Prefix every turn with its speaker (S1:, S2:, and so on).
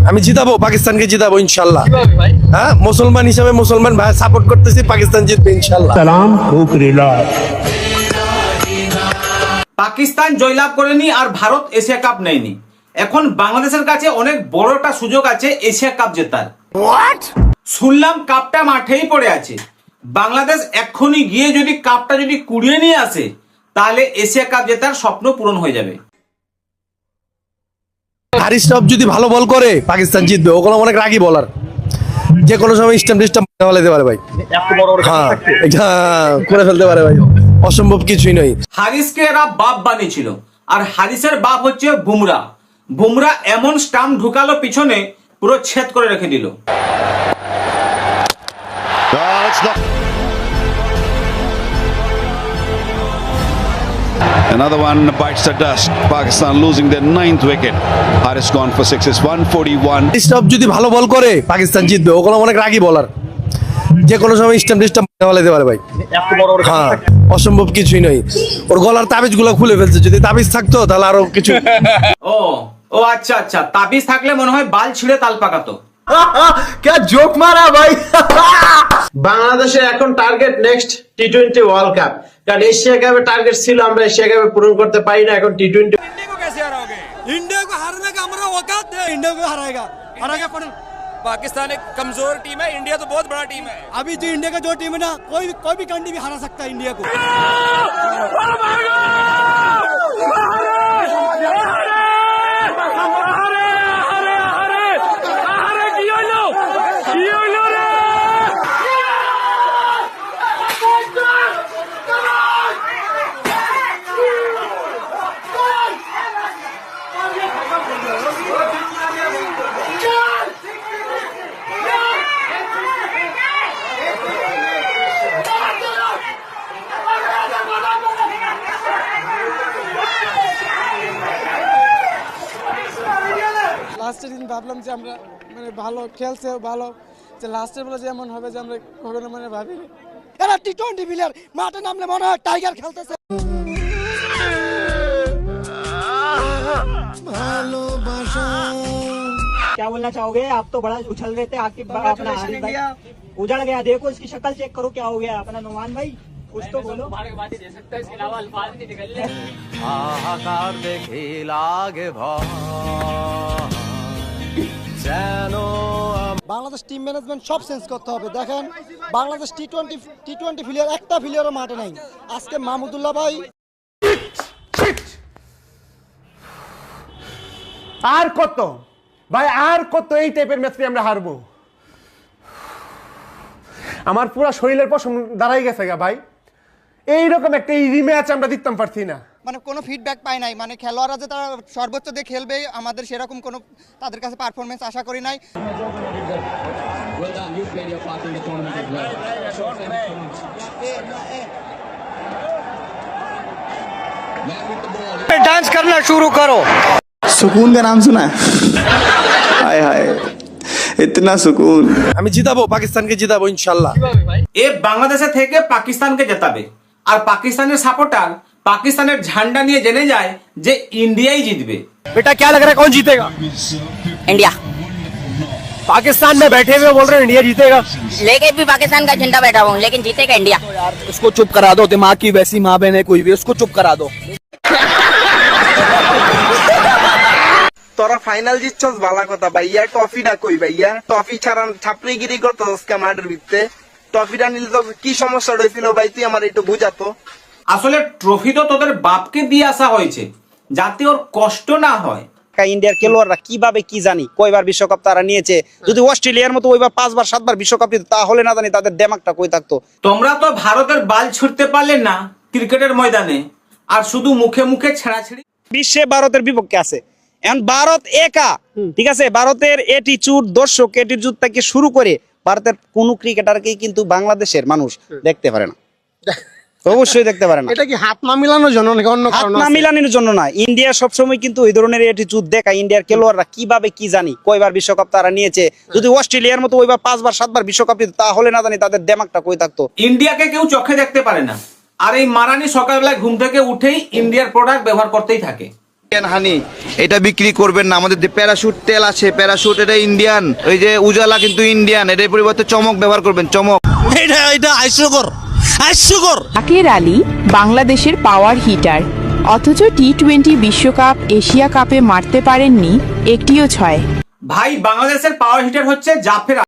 S1: আমি জিতাবো, পাকিস্তানকে জিতাবো ইনশাল্লাহ। হ্যাঁ, মুসলমান হিসাবে মুসলমান ভাই সাপোর্ট করতেছি, পাকিস্তান জিতবে ইনশাল্লাহ।
S2: সালাম হুকরিলা।
S3: পাকিস্তান জয়লাভ করেনি আর ভারত এশিয়া কাপ নেয়নি। এখন বাংলাদেশের কাছে অনেক বড় একটা সুযোগ আছে এশিয়া কাপ জেতার। শুনলাম কাপটা মাঠেই পড়ে আছে। বাংলাদেশ এক্ষুনি গিয়ে যদি কাপটা যদি কুড়িয়ে নিয়ে আসে, তাহলে এশিয়া কাপ জেতার স্বপ্ন পূরণ হয়ে যাবে।
S1: হারিস রাফ যদি ভালো বল করে পাকিস্তান জিতবে। ওগুলো অনেক রাগী বলার, যে কোনো সময় স্টাম্প ফেলাতে পারে ভাই। হ্যাঁ, এটা করে ফেলতে পারে ভাই, অসম্ভব কিছুই নয়।
S3: হারিসকে এরা বাপ বানিয়েছিল, আর হারিসের বাপ হচ্ছে বুমরা। বুমরা এমন স্টাম্প ঢুকালো পিছনে, পুরো ছেদ করে রেখে দিল।
S4: Another one bites the dust. Pakistan losing their 9th wicket. Haris gone for sixes. 141.
S1: Haris Rauf যদি ভালো বল করে পাকিস্তান জিতবে। ওগুলো অনেক রাগী বলার, যে কোনো সময় স্টাম্প ফেলাতে পারে ভাই। হ্যাঁ, অসম্ভব কিছুই নয়। ওর গলার তাবিজ গুলো খুলে ফেলছে। যদি তাবিজ থাকতো তাহলে আরো কিছু।
S3: ও ও আচ্ছা আচ্ছা, তাবিজ থাকলে মনে হয় বাল ছিঁড়ে তাল পাকাতো।
S5: क्या जोक मारा भाई। বাংলাদেশের এখন target next T20 world cup, কারণ এশিয়া কাপে টার্গেট ছিল, আমরা এশিয়া কাপে পূরণ করতে পারি না। এখন টি20
S6: इंडिया को कैसे हराओगे? इंडिया को हारने का हमारा औकात है। इंडिया को हराएगा पाकिस्तान एक कमजोर टीम है, इंडिया तो बहुत बड़ा टीम है। अभी जो इंडिया का जो टीम है ना, कोई भी कंट्री भी हरा सकता है इंडिया को।
S7: লাস্টের দিন ভাবলাম যে আমরা মানে ভালো খেলছে, ভালো যে লাস্টের বলে যেমন হবে যে আমরা কখনো মানে ভাবিনি। এরা টি20 প্লেয়ার, মাঠে নামলে মনে হয় টাইগার খেলতেছে।
S8: क्या बोलना चाहोगे? आप तो बड़ा उछल रहे थे, आकिब अपना हारिस भाई उजड़ गया। देखो इसकी शक्ल चेक करो, क्या हो गया अपना नुमान भाई, कुछ तो बोलो।
S7: বাংলাদেশ টিম ম্যানেজমেন্ট সব চেঞ্জ করতে হবে। দেখেন বাংলাদেশ টি20 প্লেয়ার একটা প্লেয়ারও মাঠে নাই। আজকে মাহমুদুল্লাহ ভাই
S5: আর কত ভাই, আর কত এই টাইপের ম্যাচ আমরা হারবো? আমার পুরো শরীরের পশম দাঁড়াই গেছে গা ভাই। এইরকম একটা ইজি ম্যাচ আমরা দিতাম পারছি না।
S7: মানে কোনো ফিডব্যাক পাই নাই, মানে খেলোয়াড়রা যে তারা সর্বোচ্চ দিয়ে খেলবে আমাদের সেরকম কোনো তাদের কাছে পারফরমেন্স আশা করি নাই।
S6: डांस करना शुरू करो।
S9: सुकून का नाम सुना है? हाय हाय, इतना सुकून।
S1: আমি জিতাবো, পাকিস্তানকে জিতাবো ইনশাল্লাহ।
S3: এ বাংলাদেশে থেকে পাকিস্তানকে জেতাবে, আর পাকিস্তানের সাপোর্টার পাকিস্তানের ঝান্ডা নিয়ে জেনে যায় যে ইন্ডিয়াই জিতবে।
S6: बेटा क्या लग रहा है, कौन जीतेगा?
S8: इंडिया
S6: पाकिस्तान में बैठे हुए बोल रहे हैं इंडिया जीतेगा।
S8: लेके भी पाकिस्तान का झंडा बैठा हूँ, लेकिन जीतेगा इंडिया।
S6: उसको चुप करा दो, दिमाग की वैसी माँ बहन है कोई भी, उसको चुप करा दो।
S5: তোরা ফাইনাল জিতছস ভালো কথা ভাইয়া, ট্রফি না কই ভাইয়া? ট্রফি ছাড়া ছাপড়িগিরি করতেছস কে মাঠের ভিতরে? ট্রফিটা নিলে তো কি সমস্যা হয়েছিল ভাই, তুই আমার একটু বুঝাতো।
S3: আসলে ট্রফি তো তোদের বাপকে দিয়ে আসা হয়েছে, যাতে ওর কষ্ট না হয়।
S8: ইন্ডিয়ার খেলোয়াড়রা কিভাবে কি জানি কয়বার বিশ্বকাপ তারা নিয়েছে, যদি অস্ট্রেলিয়ার মতো ওইবার 5 বার 7 বার বিশ্বকাপ নিত তাহলে না জানি তাদের দেমাগটা কই থাকতো।
S3: তোমরা তো ভারতের বাল ছুটতে পারলে না ক্রিকেটের ময়দানে, আর শুধু মুখে মুখে ছেঁড়াছেড়ি।
S8: বিশ্বে ভারতের বিপক্ষে আছে, এখন ভারত একা, ঠিক আছে? ভারতের এটিচিউড, দর্শক এটিচিউড থেকে শুরু করে ভারতের কোন ক্রিকেটারকেই কিন্তু বাংলাদেশের মানুষ দেখতে পারে না, অবশ্যই দেখতে পারে না।
S7: এটা কি হাত না মিলানোর জন্য নাকি অন্য
S8: হাত
S7: কারণে?
S8: না মিলানোর জন্য না, ইন্ডিয়া সবসময় কিন্তু এই ধরনের এটিচিউড দেখায়। ইন্ডিয়ার খেলোয়াড়রা কিভাবে কি জানি কয়বার বিশ্বকাপ তারা নিয়েছে, যদি অস্ট্রেলিয়ার মতো ওইবার 5 বার 7 বার বিশ্বকাপ নিত তাহলে না জানি তাদের দেমাগটা কই থাকতো।
S3: ইন্ডিয়াকে কেউ চোখে দেখতে পারে না, আর এই মারানি সকালবেলায় ঘুম থেকে উঠেই ইন্ডিয়ার প্রোডাক্ট ব্যবহার করতেই থাকে।
S5: হানি এটা বিক্রি করবেন না। আমাদের যে প্যারাশুট তেল আছে, প্যারাশুট এটা ইন্ডিয়ান, ওই যে উজালা কিন্তু ইন্ডিয়ান, এটার পরিবর্তে চমক ব্যবহার করবেন, চমক।
S2: জাকের আলী বাংলাদেশের পাওয়ার হিটার, অথচ টি-20 বিশ্বকাপ, এশিয়া কাপে মারতে পারেননি একটিও ছয়।
S3: ভাই বাংলাদেশের পাওয়ার হিটার হচ্ছে জাফের